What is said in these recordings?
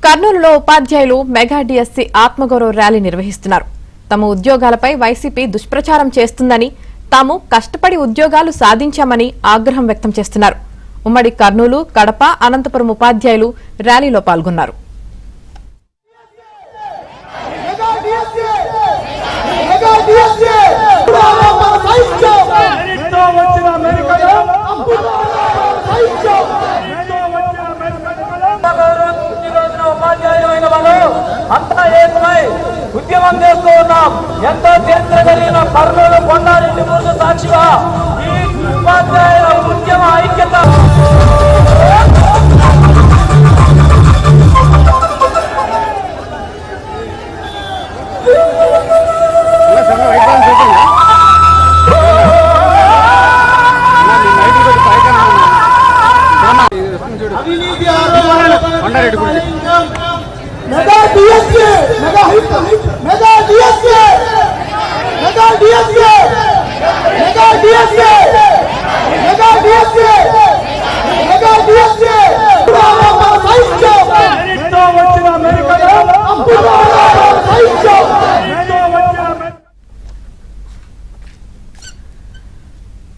కర్నూలులో ఉపాధ్యాయులు mega DSC ఆత్మగౌరవ ర్యాలీ నిర్వహిస్తున్నారు. తమ ఉద్యోగాలపై వైసీపీ దుష్ప్రచారం చేస్తుందని, తాము కష్టపడి ఉద్యోగాలు సాధించామని ఆగ్రహం వ్యక్తం చేస్తున్నారు. ఉమ్మడి కర్నూలు, కడప, అనంతపురం ఉపాధ్యాయులు ర్యాలీలో పాల్గొన్నారు. అంతా ఏకమై ఉద్యమం చేస్తూ ఉన్నాం. ఎంతో చరిత్ర కలిగిన కర్నూలు కొండారెడ్డి ముందు సాక్షిగా ఈ ఉపాధ్యాయుల ఉద్యమ ఐక్యత mega DSC mega hit mega DSC mega DSC mega DSC mega DSC mega DSC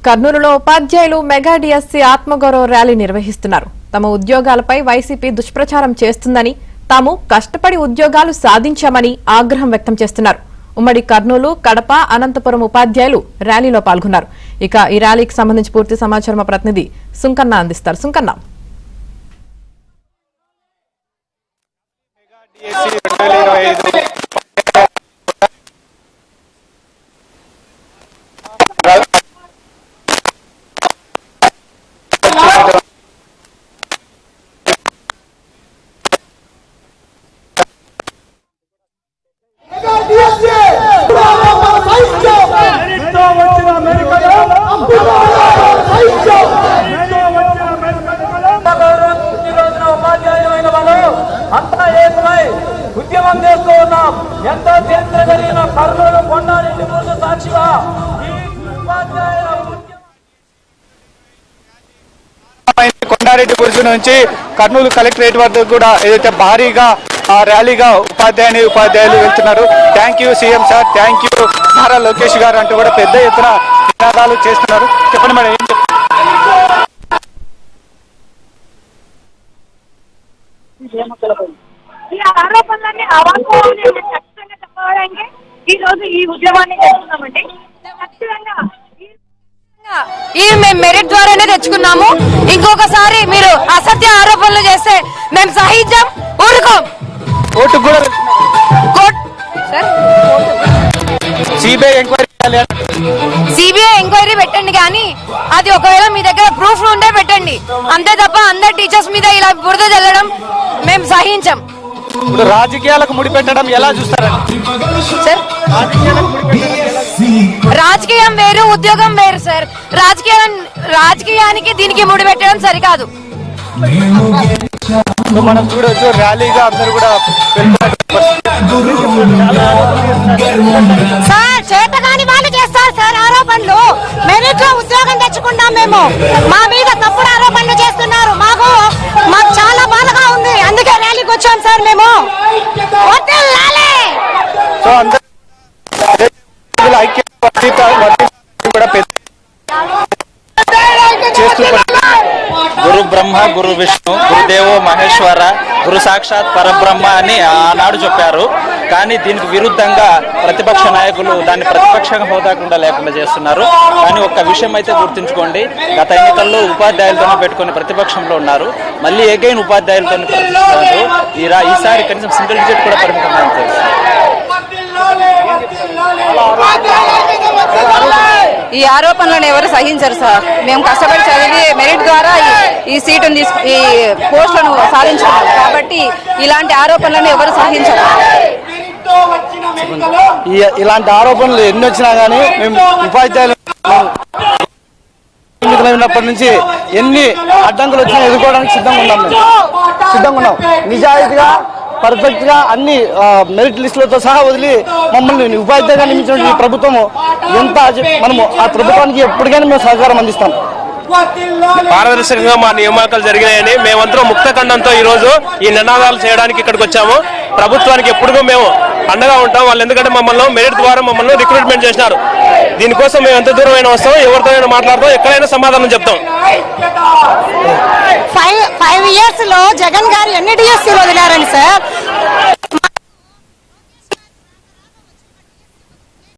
కర్నూలులో ఉపాధ్యాయులు మెగా డిఎస్సి ఆత్మగౌరవ ర్యాలీ నిర్వహిస్తున్నారు. తమ ఉద్యోగాలపై వైసీపీ దుష్ప్రచారం చేస్తుందని, తాము కష్టపడి ఉద్యోగాలు సాధించామని ఆగ్రహం వ్యక్తం చేస్తున్నారు. ఉమ్మడి కర్నూలు, కడప, అనంతపురం ఉపాధ్యాయులు ర్యాలీలో పాల్గొన్నారు. ఇక ఈ ర్యాలీకి సంబంధించి పూర్తి సమాచారం మా ప్రతినిధి సుంకన్న అందిస్తారు. సుంకన్న, అంతా ఏకమై ఉద్యమం చేస్తూ ఉన్నాం. ఎంతో చరిత్ర కలిగిన కర్నూలు కొండారెడ్డి ముందు సాక్షిగా ఈ ఉపాధ్యాయుల కొండారెడ్డి బుర్జు నుంచి కర్నూలు కలెక్టరేట్ వద్ద కూడా ఏదైతే భారీగా ర్యాలీగా ఉపాధ్యాయులు వెళ్తున్నారు. Thank you CM sir, thank you Nara Lokesh గారు అంటూ కూడా పెద్ద ఎత్తున నినాదాలు చేస్తున్నారు. చెప్పండి మేడం, ఏం ఈ ఆరోపణలన్నీ అవాస్తవాన్ని ఖచ్చితంగా చెప్పడానికి ఈ రోజు ఈ ఉద్యమాన్ని చేస్తున్నామండి. ఖచ్చితంగా మేము మెరిట్ ద్వారానే తెచ్చుకున్నాము. ఇంకొకసారి మీరు అసత్య ఆరోపణలు చేస్తే మేము సహించాం, ఊరుకోం. ఓటు కూడా సిబిఐ ఎంక్వైరీ పెట్టండి, కానీ అది ఒకవేళ మీ దగ్గర ప్రూఫ్ ఉంటే పెట్టండి. అంతే తప్ప అందరు టీచర్స్ మీద ఇలా బురద చల్లడం మేము సహించాం. రాజకీయాలకు ముడిపెట్టడం ఎలా చూస్తారండి సార్? రాజకీయం వేరు, ఉద్యోగం వేరు సార్. రాజకీయానికి దీనికి ముడిపెట్టడం సరికాదు. మనం చూడవచ్చు ర్యాలీగా అందరూ కూడా సార్, చేతగాని వాళ్ళు చేస్తారు సార్ ఆరోపణలు. మెరిట్ లో ఉద్యోగం తెచ్చుకున్నాం మేము, మా మీద తప్పుడు ఆరోపణలు చేస్తున్నారు. మాకు చాలా బాధగా ఉంది, అందుకే ర్యాలీకి వచ్చాం సార్ మేము. సో అందరూ గురు బ్రహ్మ, గురు విష్ణు, గురుదేవో మహేశ్వర, గురు సాక్షాత్ పరబ్రహ్మ అని ఆనాడు చెప్పారు. కానీ దీనికి విరుద్ధంగా ప్రతిపక్ష నాయకులు దాన్ని ప్రతిపక్ష హోదా కూడా లేకుండా చేస్తున్నారు. కానీ ఒక్క విషయం అయితే గుర్తుంచుకోండి, గత ఎన్నికల్లో ఉపాధ్యాయులతోనే పెట్టుకుని ప్రతిపక్షంలో ఉన్నారు, మళ్ళీ ఎగైన్ ఉపాధ్యాయులతో ప్రతిపక్షిస్తున్నారు. ఈసారి కనీసం సింగిల్ డిజిట్ కూడా పరిమితమైన తెలుసు. ఈ ఆరోపణలను ఎవరు సహించరు సార్. మేము కష్టపడి చదివి మెరిట్ ద్వారా ఈ సీటును ఈ పోస్టులను సాధించుకున్నాం కాబట్టి ఇలాంటి ఆరోపణలను ఎవరు సహించరు. ఇలాంటి ఆరోపణలు ఎన్ని వచ్చినా కానీ మేము ఉపాధ్యాయులు ఉన్నప్పటి నుంచి ఎన్ని అడ్డంకులు వచ్చినా ఎదుర్కోవడానికి సిద్ధంగా ఉన్నాం. నిజాయితీగా పర్ఫెక్ట్ గా అన్ని మెరిట్ లిస్టులతో సహా వదిలి మమ్మల్ని ఉపాధ్యాయులుగా నియమించిన ఈ ప్రభుత్వం ఎంత మనము ఆ ప్రభుత్వానికి ఎప్పటికైనా మేము సహకారం అందిస్తాం. పారదర్శకంగా మా నియామకాలు జరిగినాయని మేమందరం ముక్తఖండంతో ఈ రోజు ఈ నినాదాలు చేయడానికి ఇక్కడికి వచ్చాము. ప్రభుత్వానికి ఎప్పుడుగా మేము అండగా ఉంటాం. వాళ్ళు ఎందుకంటే మమ్మల్ని మెరిట్ ద్వారా మమ్మల్ని రిక్రూట్మెంట్ చేసినారు. దీనికోసం మేము ఎంత దూరమైనా వస్తాం, ఎవరితో మాట్లాడతాం, ఎక్కడైనా సమాధానం చెప్తాం. 5 years లో జగన్ గారు ఎన్ని డిఎస్సీలు వదిలారని సార్.